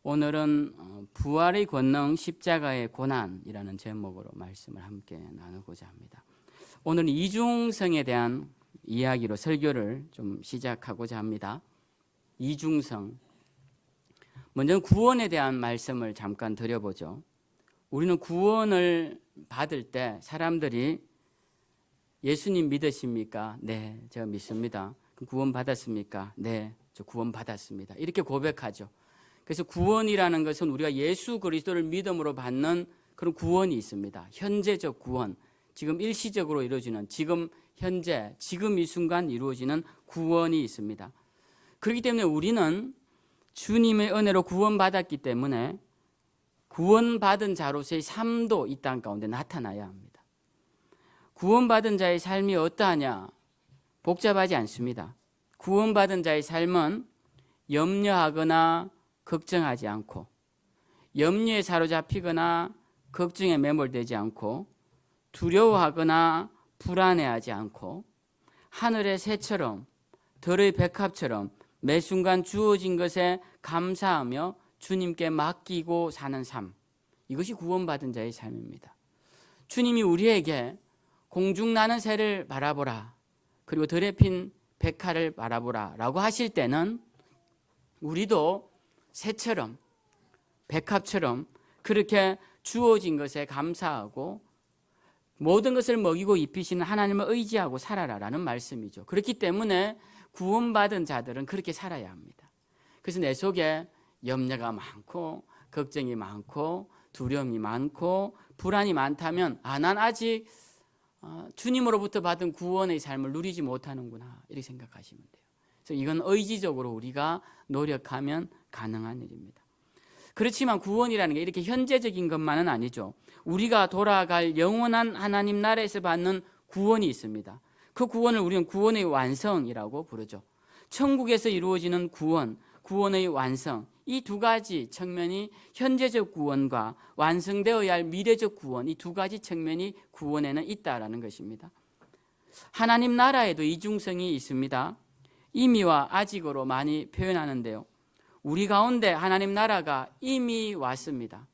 오늘은 부활의 권능 십자가의 고난이라는 제목으로 말씀을 함께 나누고자 합니다. 오늘은 이중성에 대한 이야기로 설교를 좀 시작하고자 합니다. 이중성. 먼저 구원에 대한 말씀을 잠깐 드려보죠. 우리는 구원을 받을 때 사람들이 예수님 믿으십니까? 네, 제가 믿습니다. 그럼 구원 받았습니까? 네, 저 구원 받았습니다. 이렇게 고백하죠. 그래서 구원이라는 것은 우리가 예수 그리스도를 믿음으로 받는 그런 구원이 있습니다. 현재적 구원, 지금 일시적으로 이루어지는 지금 현재, 지금 이 순간 이루어지는 구원이 있습니다. 그렇기 때문에 우리는 주님의 은혜로 구원받았기 때문에 구원받은 자로서의 삶도 이 땅 가운데 나타나야 합니다. 구원받은 자의 삶이 어떠하냐? 복잡하지 않습니다. 구원받은 자의 삶은 염려하거나 걱정하지 않고, 염려에 사로잡히거나 걱정에 매몰되지 않고, 두려워하거나 불안해하지 않고, 하늘의 새처럼 들의 백합처럼 매 순간 주어진 것에 감사하며 주님께 맡기고 사는 삶, 이것이 구원받은 자의 삶입니다. 주님이 우리에게 공중 나는 새를 바라보라, 그리고 들에 핀 백합을 바라보라 라고 하실 때는 우리도 새처럼 백합처럼 그렇게 주어진 것에 감사하고 모든 것을 먹이고 입히시는 하나님을 의지하고 살아라라는 말씀이죠. 그렇기 때문에 구원받은 자들은 그렇게 살아야 합니다. 그래서 내 속에 염려가 많고 걱정이 많고 두려움이 많고 불안이 많다면 난 아직 주님으로부터 받은 구원의 삶을 누리지 못하는구나, 이렇게 생각하시면 돼요. 그래서 이건 의지적으로 우리가 노력하면 가능한 일입니다. 그렇지만 구원이라는 게 이렇게 현재적인 것만은 아니죠. 우리가 돌아갈 영원한 하나님 나라에서 받는 구원이 있습니다. 그 구원을 우리는 구원의 완성이라고 부르죠. 천국에서 이루어지는 구원, 구원의 완성, 이 두 가지 측면이 현재적 구원과 완성되어야 할 미래적 구원, 이 두 가지 측면이 구원에는 있다라는 것입니다. 하나님 나라에도 이중성이 있습니다. 이미와 아직으로 많이 표현하는데요. 우리 가운데 하나님 나라가 이미 왔습니다.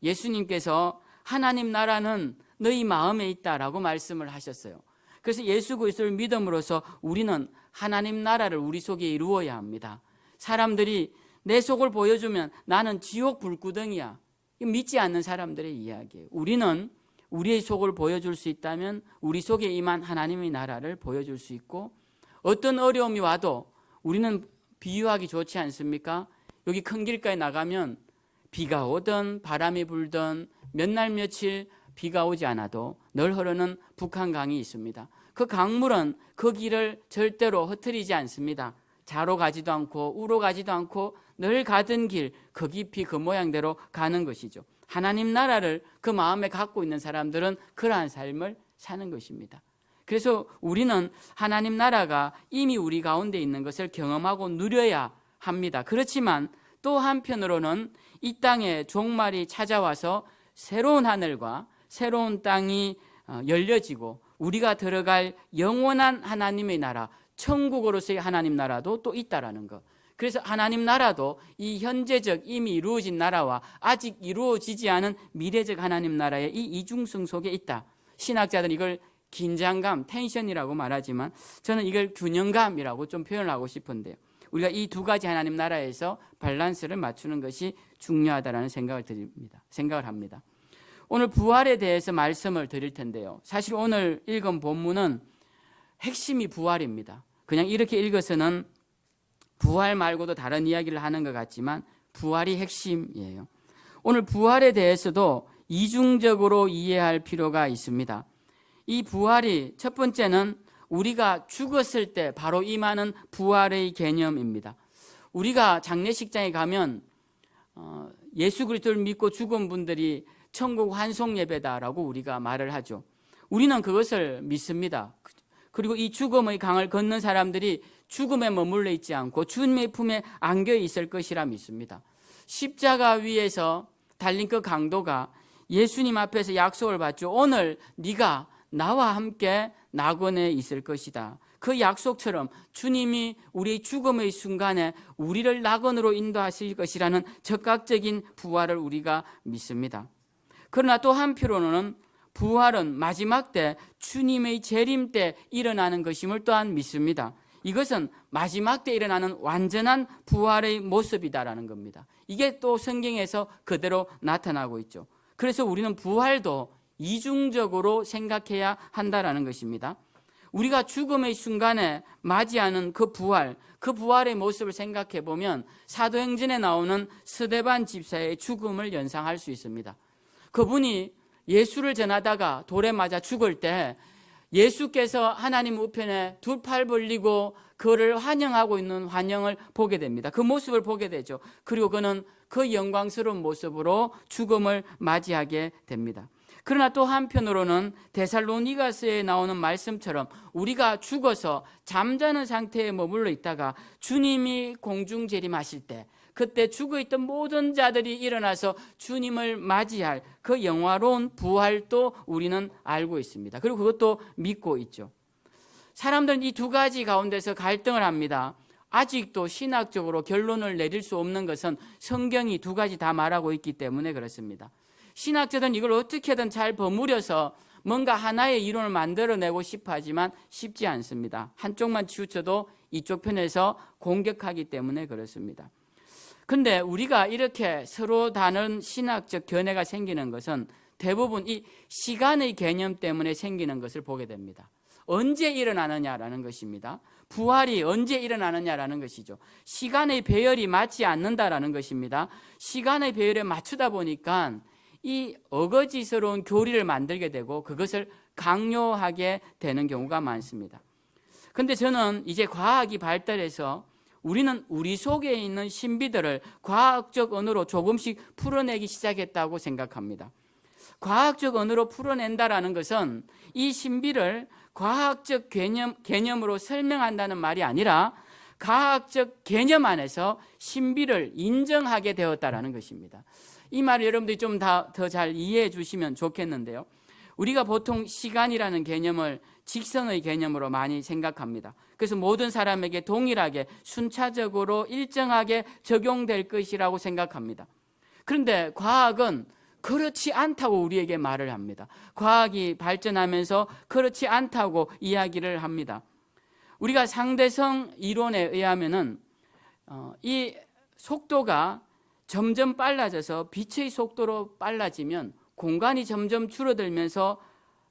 예수님께서 하나님 나라는 너희 마음에 있다라고 말씀을 하셨어요. 그래서 예수 그리스도를 믿음으로써 우리는 하나님 나라를 우리 속에 이루어야 합니다. 사람들이 내 속을 보여주면 나는 지옥 불구덩이야, 믿지 않는 사람들의 이야기예요. 우리는 우리의 속을 보여줄 수 있다면 우리 속에 임한 하나님의 나라를 보여줄 수 있고, 어떤 어려움이 와도 우리는 비유하기 좋지 않습니까? 여기 큰 길가에 나가면 비가 오든 바람이 불든 몇 날 며칠 비가 오지 않아도 늘 흐르는 북한강이 있습니다. 그 강물은 그 길을 절대로 흐트리지 않습니다. 좌로 가지도 않고 우로 가지도 않고 늘 가던 길, 그 깊이 그 모양대로 가는 것이죠. 하나님 나라를 그 마음에 갖고 있는 사람들은 그러한 삶을 사는 것입니다. 그래서 우리는 하나님 나라가 이미 우리 가운데 있는 것을 경험하고 누려야 합니다. 그렇지만 또 한편으로는 이 땅에 종말이 찾아와서 새로운 하늘과 새로운 땅이 열려지고 우리가 들어갈 영원한 하나님의 나라, 천국으로서의 하나님 나라도 또 있다라는 것. 그래서 하나님 나라도 이 현재적 이미 이루어진 나라와 아직 이루어지지 않은 미래적 하나님 나라의 이 이중성 속에 있다. 신학자들은 이걸 긴장감, 텐션이라고 말하지만 저는 이걸 균형감이라고 좀 표현을 하고 싶은데요. 우리가 이 두 가지 하나님 나라에서 밸런스를 맞추는 것이 중요하다라는 생각을 합니다. 오늘 부활에 대해서 말씀을 드릴 텐데요. 사실 오늘 읽은 본문은 핵심이 부활입니다. 그냥 이렇게 읽어서는 부활 말고도 다른 이야기를 하는 것 같지만 부활이 핵심이에요. 오늘 부활에 대해서도 이중적으로 이해할 필요가 있습니다. 이 부활이 첫 번째는 우리가 죽었을 때 바로 임하는 부활의 개념입니다. 우리가 장례식장에 가면 예수 그리스도를 믿고 죽은 분들이 천국 환송 예배다라고 우리가 말을 하죠. 우리는 그것을 믿습니다. 그리고 이 죽음의 강을 걷는 사람들이 죽음에 머물러 있지 않고 주님의 품에 안겨 있을 것이라 믿습니다. 십자가 위에서 달린 그 강도가 예수님 앞에서 약속을 받죠. 오늘 네가 나와 함께 낙원에 있을 것이다. 그 약속처럼 주님이 우리의 죽음의 순간에 우리를 낙원으로 인도하실 것이라는 적극적인 부활을 우리가 믿습니다. 그러나 또 한편으로는 부활은 마지막 때 주님의 재림 때 일어나는 것임을 또한 믿습니다. 이것은 마지막 때 일어나는 완전한 부활의 모습이다라는 겁니다. 이게 또 성경에서 그대로 나타나고 있죠. 그래서 우리는 부활도 이중적으로 생각해야 한다라는 것입니다. 우리가 죽음의 순간에 맞이하는 그 부활의 모습을 생각해 보면 사도행전에 나오는 스데반 집사의 죽음을 연상할 수 있습니다. 그분이 예수를 전하다가 돌에 맞아 죽을 때 예수께서 하나님 우편에 두 팔 벌리고 그를 환영하고 있는 환영을 보게 됩니다. 그 모습을 보게 되죠. 그리고 그는 그 영광스러운 모습으로 죽음을 맞이하게 됩니다. 그러나 또 한편으로는 데살로니가서에 나오는 말씀처럼 우리가 죽어서 잠자는 상태에 머물러 있다가 주님이 공중 재림하실 때 그때 죽어있던 모든 자들이 일어나서 주님을 맞이할 그 영화로운 부활도 우리는 알고 있습니다. 그리고 그것도 믿고 있죠. 사람들은 이 두 가지 가운데서 갈등을 합니다. 아직도 신학적으로 결론을 내릴 수 없는 것은 성경이 두 가지 다 말하고 있기 때문에 그렇습니다. 신학자들은 이걸 어떻게든 잘 버무려서 뭔가 하나의 이론을 만들어내고 싶어 하지만 쉽지 않습니다. 한쪽만 치우쳐도 이쪽 편에서 공격하기 때문에 그렇습니다. 그런데 우리가 이렇게 서로 다른 신학적 견해가 생기는 것은 대부분 이 시간의 개념 때문에 생기는 것을 보게 됩니다. 언제 일어나느냐라는 것입니다. 부활이 언제 일어나느냐라는 것이죠. 시간의 배열이 맞지 않는다라는 것입니다. 시간의 배열에 맞추다 보니까 이 어거지스러운 교리를 만들게 되고 그것을 강요하게 되는 경우가 많습니다. 그런데 저는 이제 과학이 발달해서 우리는 우리 속에 있는 신비들을 과학적 언어로 조금씩 풀어내기 시작했다고 생각합니다. 과학적 언어로 풀어낸다라는 것은 이 신비를 과학적 개념으로 설명한다는 말이 아니라 과학적 개념 안에서 신비를 인정하게 되었다라는 것입니다. 이 말을 여러분들이 좀 더 잘 이해해 주시면 좋겠는데요. 우리가 보통 시간이라는 개념을 직선의 개념으로 많이 생각합니다. 그래서 모든 사람에게 동일하게 순차적으로 일정하게 적용될 것이라고 생각합니다. 그런데 과학은 그렇지 않다고 우리에게 말을 합니다. 과학이 발전하면서 그렇지 않다고 이야기를 합니다. 우리가 상대성 이론에 의하면은 이 속도가 점점 빨라져서 빛의 속도로 빨라지면 공간이 점점 줄어들면서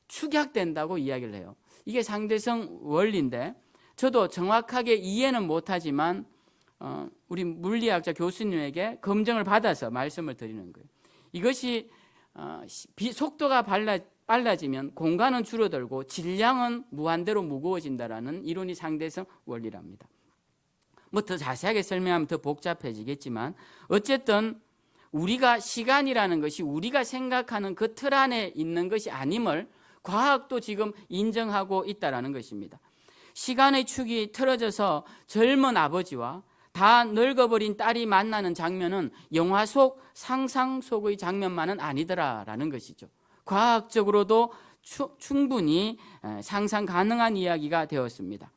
축약된다고 이야기를 해요. 이게 상대성 원리인데 저도 정확하게 이해는 못하지만 우리 물리학자 교수님에게 검증을 받아서 말씀을 드리는 거예요. 이것이 속도가 빨라지면 공간은 줄어들고 질량은 무한대로 무거워진다라는 이론이 상대성 원리랍니다. 뭐 더 자세하게 설명하면 더 복잡해지겠지만 어쨌든 우리가 시간이라는 것이 우리가 생각하는 그 틀 안에 있는 것이 아님을 과학도 지금 인정하고 있다라는 것입니다. 시간의 축이 틀어져서 젊은 아버지와 다 늙어버린 딸이 만나는 장면은 영화 속 상상 속의 장면만은 아니더라라는 것이죠. 과학적으로도 충분히 상상 가능한 이야기가 되었습니다.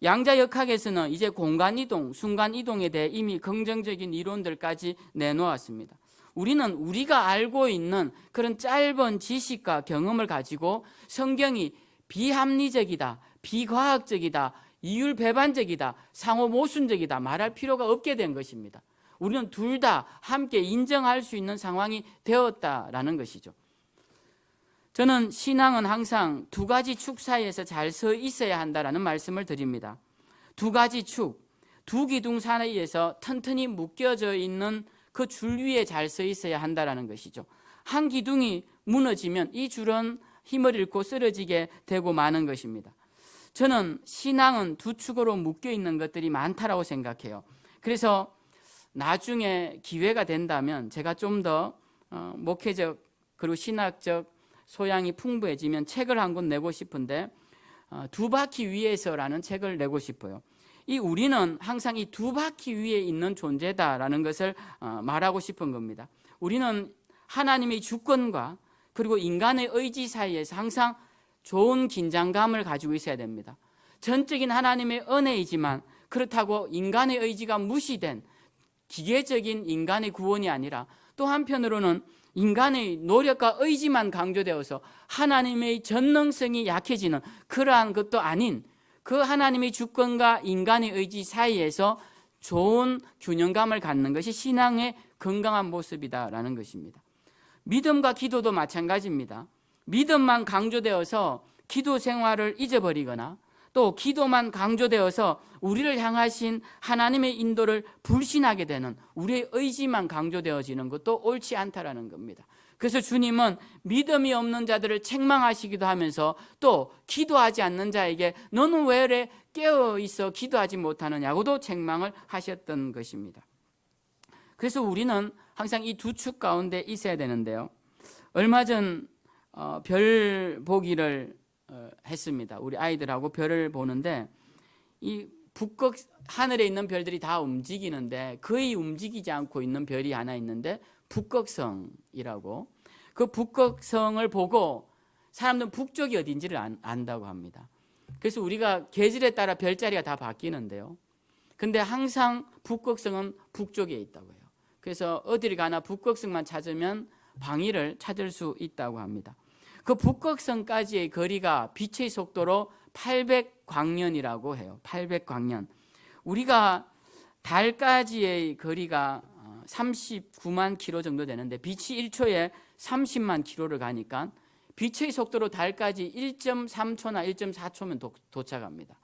양자역학에서는 이제 공간이동, 순간이동에 대해 이미 긍정적인 이론들까지 내놓았습니다. 우리는 우리가 알고 있는 그런 짧은 지식과 경험을 가지고 성경이 비합리적이다, 비과학적이다, 이율배반적이다, 상호 모순적이다 말할 필요가 없게 된 것입니다. 우리는 둘 다 함께 인정할 수 있는 상황이 되었다라는 것이죠. 저는 신앙은 항상 두 가지 축 사이에서 잘 서 있어야 한다라는 말씀을 드립니다. 두 가지 축, 두 기둥 사이에서 튼튼히 묶여져 있는 그 줄 위에 잘 서 있어야 한다라는 것이죠. 한 기둥이 무너지면 이 줄은 힘을 잃고 쓰러지게 되고 마는 것입니다. 저는 신앙은 두 축으로 묶여 있는 것들이 많다라고 생각해요. 그래서 나중에 기회가 된다면 제가 좀 더 목회적 그리고 신학적 소양이 풍부해지면 책을 한 권 내고 싶은데 두 바퀴 위에서라는 책을 내고 싶어요. 이 우리는 항상 이 두 바퀴 위에 있는 존재다라는 것을 말하고 싶은 겁니다. 우리는 하나님의 주권과 그리고 인간의 의지 사이에서 항상 좋은 긴장감을 가지고 있어야 됩니다. 전적인 하나님의 은혜이지만 그렇다고 인간의 의지가 무시된 기계적인 인간의 구원이 아니라 또 한편으로는 인간의 노력과 의지만 강조되어서 하나님의 전능성이 약해지는 그러한 것도 아닌 그 하나님의 주권과 인간의 의지 사이에서 좋은 균형감을 갖는 것이 신앙의 건강한 모습이다라는 것입니다. 믿음과 기도도 마찬가지입니다. 믿음만 강조되어서 기도 생활을 잊어버리거나 또 기도만 강조되어서 우리를 향하신 하나님의 인도를 불신하게 되는 우리의 의지만 강조되어지는 것도 옳지 않다라는 겁니다. 그래서 주님은 믿음이 없는 자들을 책망하시기도 하면서 또 기도하지 않는 자에게 너는 왜 이래 깨어 있어 기도하지 못하느냐고도 책망을 하셨던 것입니다. 그래서 우리는 항상 이 두 축 가운데 있어야 되는데요. 얼마 전 별 보기를 했습니다. 우리 아이들하고 별을 보는데 이 북극 하늘에 있는 별들이 다 움직이는데 거의 움직이지 않고 있는 별이 하나 있는데 북극성이라고, 그 북극성을 보고 사람들은 북쪽이 어딘지를 안다고 합니다. 그래서 우리가 계절에 따라 별자리가 다 바뀌는데요. 근데 항상 북극성은 북쪽에 있다고 해요. 그래서 어디를 가나 북극성만 찾으면 방위를 찾을 수 있다고 합니다. 그 북극성까지의 거리가 빛의 속도로 800광년이라고 해요. 800광년. 우리가 달까지의 거리가 39만 킬로 정도 되는데 빛이 1초에 30만 킬로를 가니까 빛의 속도로 달까지 1.3초나 1.4초면 도착합니다.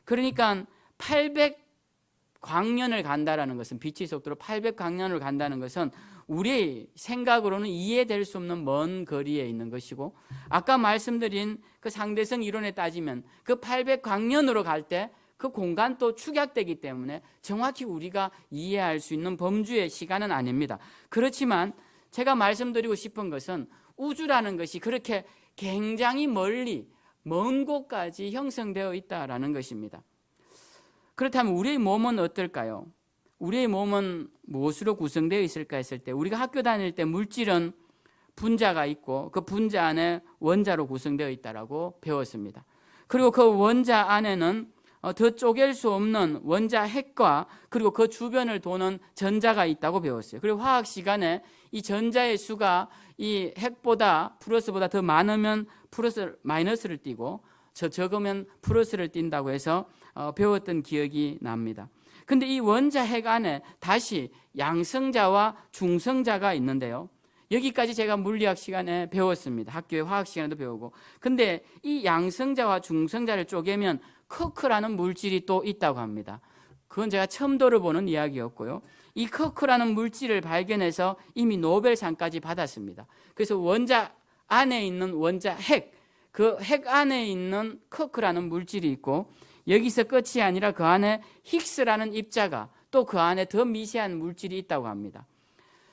그러니까 800광년을 간다는 것은, 빛의 속도로 800광년을 간다는 것은 우리의 생각으로는 이해될 수 없는 먼 거리에 있는 것이고, 아까 말씀드린 그 상대성 이론에 따지면 그 800광년으로 갈 때 그 공간도 축약되기 때문에 정확히 우리가 이해할 수 있는 범주의 시간은 아닙니다. 그렇지만 제가 말씀드리고 싶은 것은 우주라는 것이 그렇게 굉장히 멀리 먼 곳까지 형성되어 있다는 것입니다. 그렇다면 우리의 몸은 어떨까요? 우리의 몸은 무엇으로 구성되어 있을까 했을 때, 우리가 학교 다닐 때 물질은 분자가 있고 그 분자 안에 원자로 구성되어 있다라고 배웠습니다. 그리고 그 원자 안에는 더 쪼갤 수 없는 원자 핵과 그리고 그 주변을 도는 전자가 있다고 배웠어요. 그리고 화학 시간에 이 전자의 수가 이 핵보다 플러스보다 더 많으면 플러스 마이너스를 띠고 적으면 플러스를 띈다고 해서 배웠던 기억이 납니다. 근데 이 원자 핵 안에 다시 양성자와 중성자가 있는데요. 여기까지 제가 물리학 시간에 배웠습니다. 학교의 화학 시간에도 배우고. 근데 이 양성자와 중성자를 쪼개면 커크라는 물질이 또 있다고 합니다. 그건 제가 처음 들어보는 이야기였고요. 이 커크라는 물질을 발견해서 이미 노벨상까지 받았습니다. 그래서 원자 안에 있는 원자 핵, 그 핵 안에 있는 커크라는 물질이 있고, 여기서 끝이 아니라 그 안에 힉스라는 입자가 또 그 안에 더 미세한 물질이 있다고 합니다.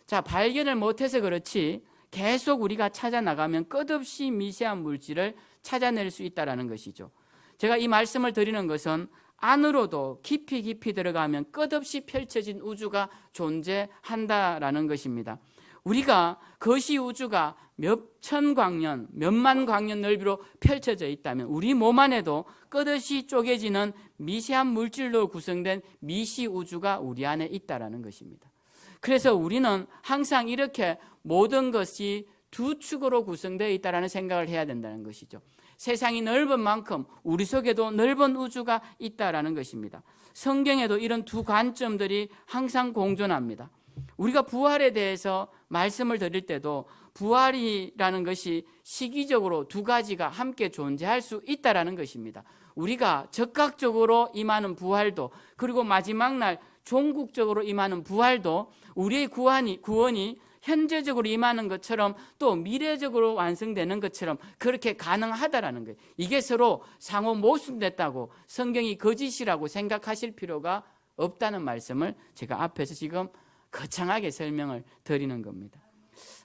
자, 발견을 못해서 그렇지 계속 우리가 찾아 나가면 끝없이 미세한 물질을 찾아낼 수 있다는 것이죠. 제가 이 말씀을 드리는 것은 안으로도 깊이 들어가면 끝없이 펼쳐진 우주가 존재한다라는 것입니다. 우리가 거시 우주가 몇천 광년, 몇만 광년 넓이로 펼쳐져 있다면 우리 몸 안에도 끝없이 쪼개지는 미세한 물질로 구성된 미시 우주가 우리 안에 있다라는 것입니다. 그래서 우리는 항상 이렇게 모든 것이 두 축으로 구성되어 있다는 생각을 해야 된다는 것이죠. 세상이 넓은 만큼 우리 속에도 넓은 우주가 있다는 것입니다. 성경에도 이런 두 관점들이 항상 공존합니다. 우리가 부활에 대해서 말씀을 드릴 때도 부활이라는 것이 시기적으로 두 가지가 함께 존재할 수 있다는 것입니다. 우리가 적극적으로 임하는 부활도, 그리고 마지막 날 종국적으로 임하는 부활도 우리의 구원이 현재적으로 임하는 것처럼 또 미래적으로 완성되는 것처럼 그렇게 가능하다라는 거예요. 이게 서로 상호 모순됐다고 성경이 거짓이라고 생각하실 필요가 없다는 말씀을 제가 앞에서 지금 거창하게 설명을 드리는 겁니다.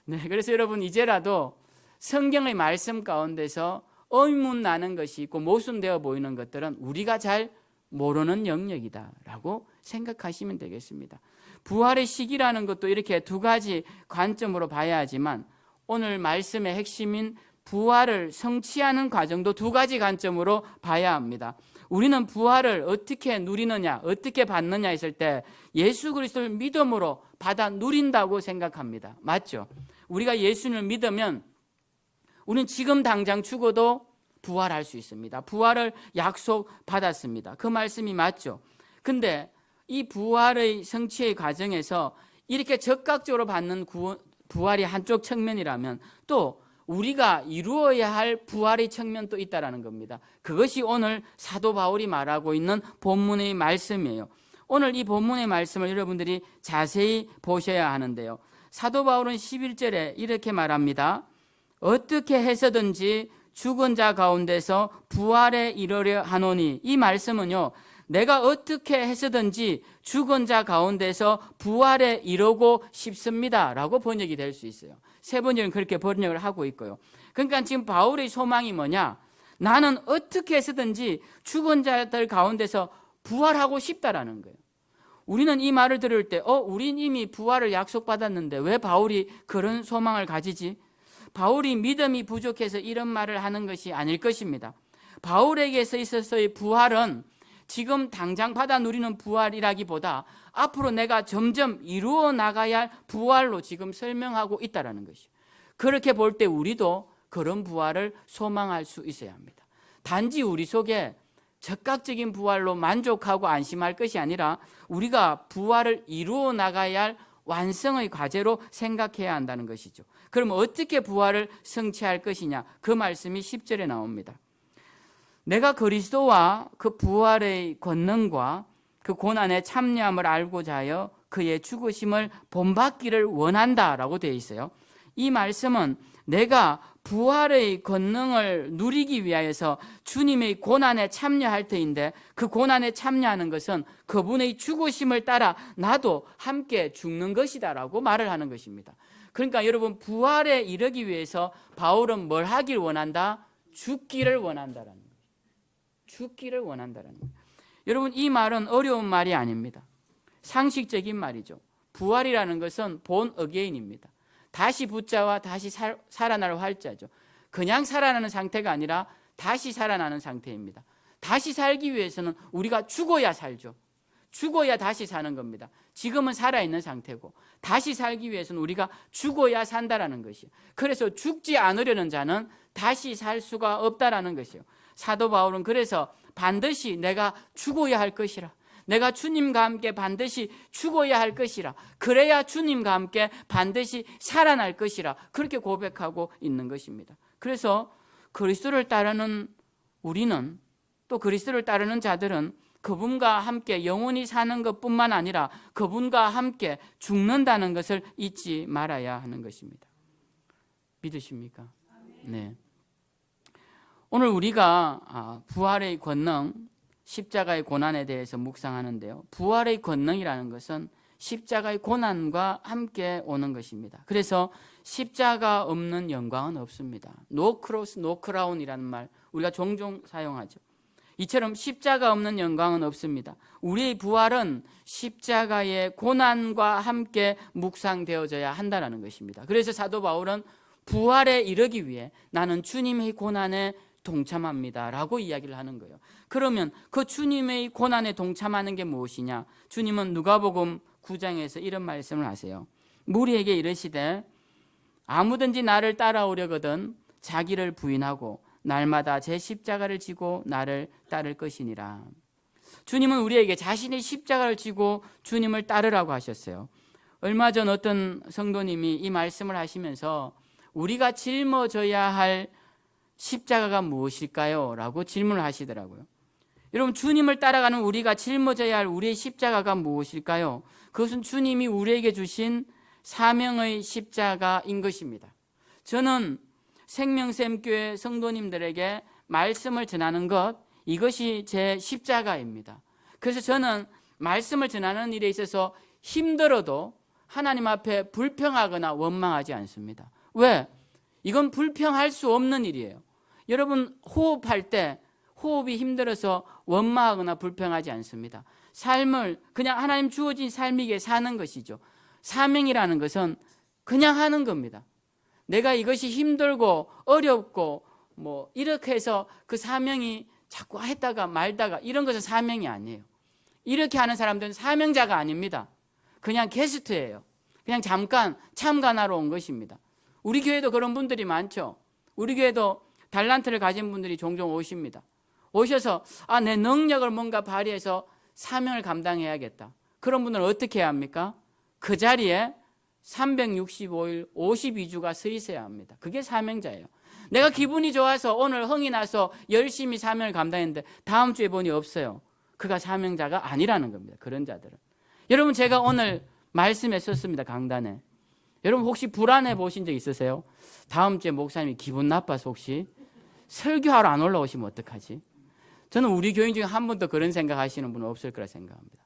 네, 그래서 여러분 이제라도 성경의 말씀 가운데서 의문 나는 것이 있고 모순되어 보이는 것들은 우리가 잘 모르는 영역이다라고 생각하시면 되겠습니다. 부활의 시기라는 것도 이렇게 두 가지 관점으로 봐야 하지만 오늘 말씀의 핵심인 부활을 성취하는 과정도 두 가지 관점으로 봐야 합니다. 우리는 부활을 어떻게 누리느냐, 어떻게 받느냐 했을 때 예수 그리스도를 믿음으로 받아 누린다고 생각합니다. 맞죠? 우리가 예수님을 믿으면 우리는 지금 당장 죽어도 부활할 수 있습니다. 부활을 약속받았습니다. 그 말씀이 맞죠? 근데 이 부활의 성취의 과정에서 이렇게 적극적으로 받는 부활이 한쪽 측면이라면 또 우리가 이루어야 할 부활의 측면도 있다는 겁니다. 그것이 오늘 사도 바울이 말하고 있는 본문의 말씀이에요. 오늘 이 본문의 말씀을 여러분들이 자세히 보셔야 하는데요. 사도 바울은 11절에 이렇게 말합니다. 어떻게 해서든지 죽은 자 가운데서 부활에 이르려 하노니, 이 말씀은요, 내가 어떻게 해서든지 죽은 자 가운데서 부활에 이르고 싶습니다 라고 번역이 될 수 있어요. 세 번역은 그렇게 번역을 하고 있고요. 그러니까 지금 바울의 소망이 뭐냐? 나는 어떻게 해서든지 죽은 자들 가운데서 부활하고 싶다라는 거예요. 우리는 이 말을 들을 때 우린 이미 부활을 약속받았는데 왜 바울이 그런 소망을 가지지? 바울이 믿음이 부족해서 이런 말을 하는 것이 아닐 것입니다. 바울에게서 있어서의 부활은 지금 당장 받아 누리는 부활이라기보다 앞으로 내가 점점 이루어 나가야 할 부활로 지금 설명하고 있다는 것이죠. 그렇게 볼 때 우리도 그런 부활을 소망할 수 있어야 합니다. 단지 우리 속에 즉각적인 부활로 만족하고 안심할 것이 아니라 우리가 부활을 이루어 나가야 할 완성의 과제로 생각해야 한다는 것이죠. 그럼 어떻게 부활을 성취할 것이냐? 그 말씀이 10절에 나옵니다. 내가 그리스도와 그 부활의 권능과 그 고난에 참여함을 알고자 하여 그의 죽으심을 본받기를 원한다라고 되어 있어요. 이 말씀은 내가 부활의 권능을 누리기 위하여서 주님의 고난에 참여할 터인데 그 고난에 참여하는 것은 그분의 죽으심을 따라 나도 함께 죽는 것이다 라고 말을 하는 것입니다. 그러니까 여러분, 부활에 이르기 위해서 바울은 뭘 하길 원한다? 죽기를 원한다라는 거예요. 죽기를 원한다라는 거예요. 여러분, 이 말은 어려운 말이 아닙니다. 상식적인 말이죠. 부활이라는 것은 본 어게인입니다. 다시 붙자와 다시 살아날 활자죠. 그냥 살아나는 상태가 아니라 다시 살아나는 상태입니다. 다시 살기 위해서는 우리가 죽어야 살죠. 죽어야 다시 사는 겁니다. 지금은 살아있는 상태고 다시 살기 위해서는 우리가 죽어야 산다라는 것이에요. 그래서 죽지 않으려는 자는 다시 살 수가 없다라는 것이에요. 사도 바울은 그래서 반드시 내가 죽어야 할 것이라, 내가 주님과 함께 반드시 죽어야 할 것이라, 그래야 주님과 함께 반드시 살아날 것이라, 그렇게 고백하고 있는 것입니다. 그래서 그리스도를 따르는 우리는, 또 그리스도를 따르는 자들은 그분과 함께 영원히 사는 것뿐만 아니라 그분과 함께 죽는다는 것을 잊지 말아야 하는 것입니다. 믿으십니까? 네. 오늘 우리가 부활의 권능, 십자가의 고난에 대해서 묵상하는데요. 부활의 권능이라는 것은 십자가의 고난과 함께 오는 것입니다. 그래서 십자가 없는 영광은 없습니다. No cross, no crown이라는 말 우리가 종종 사용하죠. 이처럼 십자가 없는 영광은 없습니다. 우리의 부활은 십자가의 고난과 함께 묵상되어져야 한다는 것입니다. 그래서 사도 바울은 부활에 이르기 위해 나는 주님의 고난에 동참합니다 라고 이야기를 하는 거예요. 그러면 그 주님의 고난에 동참하는 게 무엇이냐? 주님은 누가복음 9장에서 이런 말씀을 하세요. 무리에게 이르시되 아무든지 나를 따라오려거든 자기를 부인하고 날마다 제 십자가를 지고 나를 따를 것이니라. 주님은 우리에게 자신의 십자가를 지고 주님을 따르라고 하셨어요. 얼마 전 어떤 성도님이 이 말씀을 하시면서 우리가 짊어져야 할 십자가가 무엇일까요? 라고 질문을 하시더라고요. 여러분, 주님을 따라가는 우리가 짊어져야 할 우리의 십자가가 무엇일까요? 그것은 주님이 우리에게 주신 사명의 십자가인 것입니다. 저는 생명샘교회 성도님들에게 말씀을 전하는 것, 이것이 제 십자가입니다. 그래서 저는 말씀을 전하는 일에 있어서 힘들어도 하나님 앞에 불평하거나 원망하지 않습니다. 왜? 이건 불평할 수 없는 일이에요. 여러분, 호흡할 때 호흡이 힘들어서 원망하거나 불평하지 않습니다. 삶을 그냥 하나님 주어진 삶이기에 사는 것이죠. 사명이라는 것은 그냥 하는 겁니다. 내가 이것이 힘들고 어렵고 이렇게 해서 그 사명이 자꾸 했다가 말다가 이런 것은 사명이 아니에요. 이렇게 하는 사람들은 사명자가 아닙니다. 그냥 게스트예요. 그냥 잠깐 참관하러 온 것입니다. 우리 교회도 그런 분들이 많죠. 우리 교회도 달란트를 가진 분들이 종종 오십니다. 오셔서 내 능력을 뭔가 발휘해서 사명을 감당해야겠다. 그런 분들은 어떻게 해야 합니까? 그 자리에 365일 52주가 서 있어야 합니다. 그게 사명자예요. 내가 기분이 좋아서 오늘 흥이 나서 열심히 사명을 감당했는데 다음 주에 보니 없어요. 그가 사명자가 아니라는 겁니다. 그런 자들은. 여러분, 제가 오늘 말씀에 썼습니다. 강단에. 여러분 혹시 불안해 보신 적 있으세요? 다음 주에 목사님이 기분 나빠서 혹시 설교하러 안 올라오시면 어떡하지? 저는 우리 교인 중에 한 번도 그런 생각하시는 분은 없을 거라 생각합니다.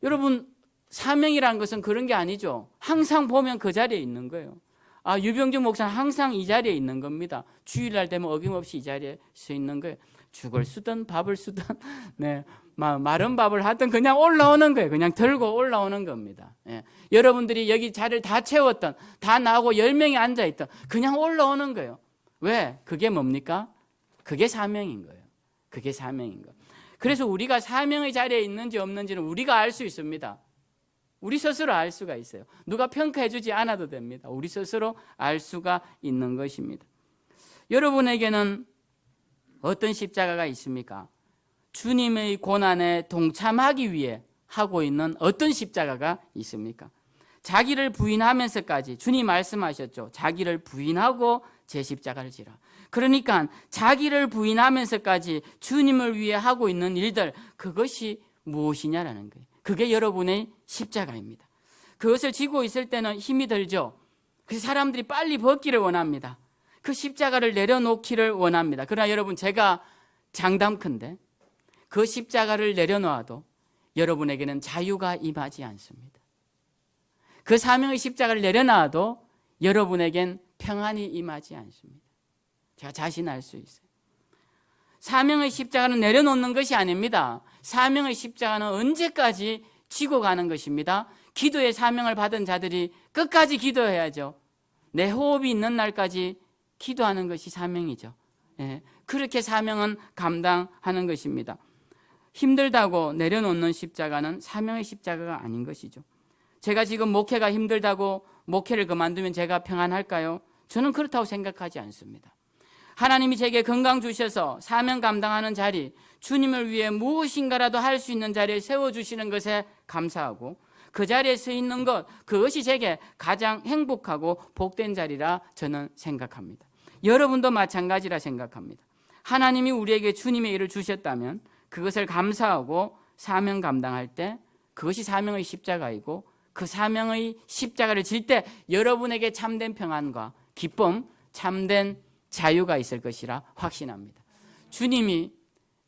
여러분, 사명이라는 것은 그런 게 아니죠. 항상 보면 그 자리에 있는 거예요. 유병준 목사는 항상 이 자리에 있는 겁니다. 주일날 되면 어김없이 이 자리에 서 있는 거예요. 죽을 쓰든 밥을 쓰든 네, 마른 밥을 하든 그냥 올라오는 거예요. 그냥 들고 올라오는 겁니다. 예. 여러분들이 여기 자리를 다 채웠던, 다 나오고 10명이 앉아있던 그냥 올라오는 거예요. 왜? 그게 뭡니까? 그게 사명인 거예요. 그게 사명인 거예요. 그래서 우리가 사명의 자리에 있는지 없는지는 우리가 알 수 있습니다. 우리 스스로 알 수가 있어요. 누가 평가해 주지 않아도 됩니다. 우리 스스로 알 수가 있는 것입니다. 여러분에게는 어떤 십자가가 있습니까? 주님의 고난에 동참하기 위해 하고 있는 어떤 십자가가 있습니까? 자기를 부인하면서까지 주님 말씀하셨죠. 자기를 부인하고 제 십자가를 지라. 그러니까 자기를 부인하면서까지 주님을 위해 하고 있는 일들, 그것이 무엇이냐라는 거예요. 그게 여러분의 십자가입니다. 그것을 지고 있을 때는 힘이 들죠. 그래서 사람들이 빨리 벗기를 원합니다. 그 십자가를 내려놓기를 원합니다. 그러나 여러분, 제가 장담컨대 그 십자가를 내려놓아도 여러분에게는 자유가 임하지 않습니다. 그 사명의 십자가를 내려놔도 여러분에겐 평안이 임하지 않습니다. 제가 자신할 수 있어요. 사명의 십자가는 내려놓는 것이 아닙니다. 사명의 십자가는 언제까지 지고 가는 것입니다. 기도의 사명을 받은 자들이 끝까지 기도해야죠. 내 호흡이 있는 날까지 기도하는 것이 사명이죠. 예, 그렇게 사명은 감당하는 것입니다. 힘들다고 내려놓는 십자가는 사명의 십자가가 아닌 것이죠. 제가 지금 목회가 힘들다고 목회를 그만두면 제가 평안할까요? 저는 그렇다고 생각하지 않습니다. 하나님이 제게 건강 주셔서 사명 감당하는 자리, 주님을 위해 무엇인가라도 할 수 있는 자리에 세워주시는 것에 감사하고 그 자리에 서 있는 것, 그것이 제게 가장 행복하고 복된 자리라 저는 생각합니다. 여러분도 마찬가지라 생각합니다. 하나님이 우리에게 주님의 일을 주셨다면 그것을 감사하고 사명 감당할 때 그것이 사명의 십자가이고 그 사명의 십자가를 질 때 여러분에게 참된 평안과 기쁨, 참된 자유가 있을 것이라 확신합니다. 주님이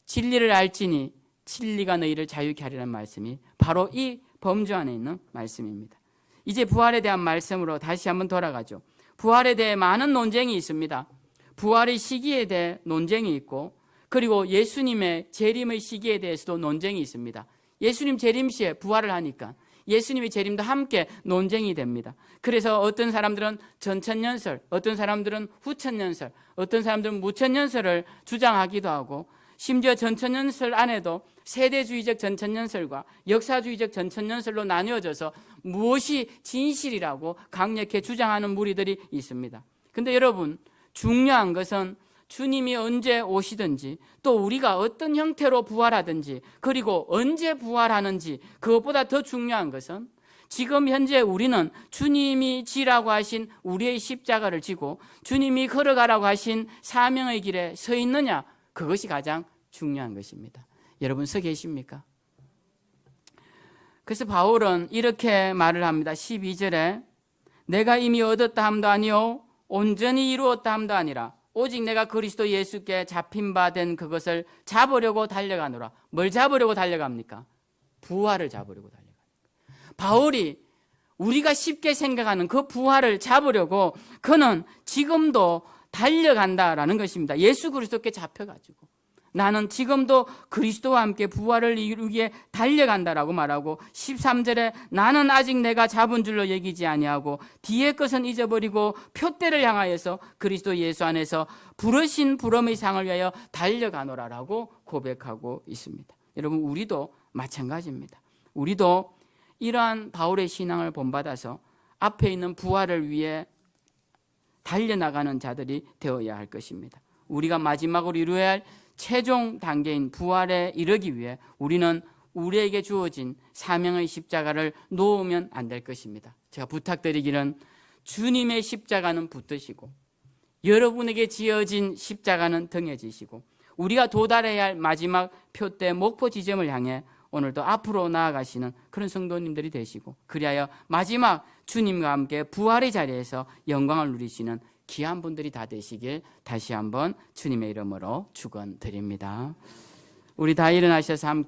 진리를 알지니 진리가 너희를 자유케 하리라는 말씀이 바로 이 범주 안에 있는 말씀입니다. 이제 부활에 대한 말씀으로 다시 한번 돌아가죠. 부활에 대해 많은 논쟁이 있습니다. 부활의 시기에 대해 논쟁이 있고 그리고 예수님의 재림의 시기에 대해서도 논쟁이 있습니다. 예수님 재림 시에 부활을 하니까 예수님의 재림도 함께 논쟁이 됩니다. 그래서 어떤 사람들은 전천년설, 어떤 사람들은 후천년설, 어떤 사람들은 무천년설을 주장하기도 하고 심지어 전천년설 안에도 세대주의적 전천년설과 역사주의적 전천년설로 나뉘어져서 무엇이 진실이라고 강력히 주장하는 무리들이 있습니다. 그런데 여러분, 중요한 것은 주님이 언제 오시든지 또 우리가 어떤 형태로 부활하든지 그리고 언제 부활하는지 그것보다 더 중요한 것은 지금 현재 우리는 주님이 지라고 하신 우리의 십자가를 지고 주님이 걸어가라고 하신 사명의 길에 서 있느냐, 그것이 가장 중요한 것입니다. 여러분 서 계십니까? 그래서 바울은 이렇게 말을 합니다. 12절에 내가 이미 얻었다 함도 아니요 온전히 이루었다 함도 아니라 오직 내가 그리스도 예수께 잡힌 바 된 그것을 잡으려고 달려가노라. 뭘 잡으려고 달려갑니까? 부활을 잡으려고 달려갑니다. 바울이 우리가 쉽게 생각하는 그 부활을 잡으려고 그는 지금도 달려간다라는 것입니다. 예수 그리스도께 잡혀가지고 나는 지금도 그리스도와 함께 부활을 이루기 위해 달려간다라고 말하고 13절에 나는 아직 내가 잡은 줄로 여기지 아니하고 뒤의 것은 잊어버리고 표대를 향하여서 그리스도 예수 안에서 부르신 부름의 상을 위하여 달려가노라라고 고백하고 있습니다. 여러분, 우리도 마찬가지입니다. 우리도 이러한 바울의 신앙을 본받아서 앞에 있는 부활을 위해 달려나가는 자들이 되어야 할 것입니다. 우리가 마지막으로 이루어야 할 최종 단계인 부활에 이르기 위해 우리는 우리에게 주어진 사명의 십자가를 놓으면 안 될 것입니다. 제가 부탁드리기는 주님의 십자가는 붙드시고 여러분에게 지어진 십자가는 등에 지시고 우리가 도달해야 할 마지막 표대 목표 지점을 향해 오늘도 앞으로 나아가시는 그런 성도님들이 되시고 그리하여 마지막 주님과 함께 부활의 자리에서 영광을 누리시는 귀한 분들이 다 되시길 다시 한번 주님의 이름으로 축원드립니다. 우리 다 일어나셔서 함께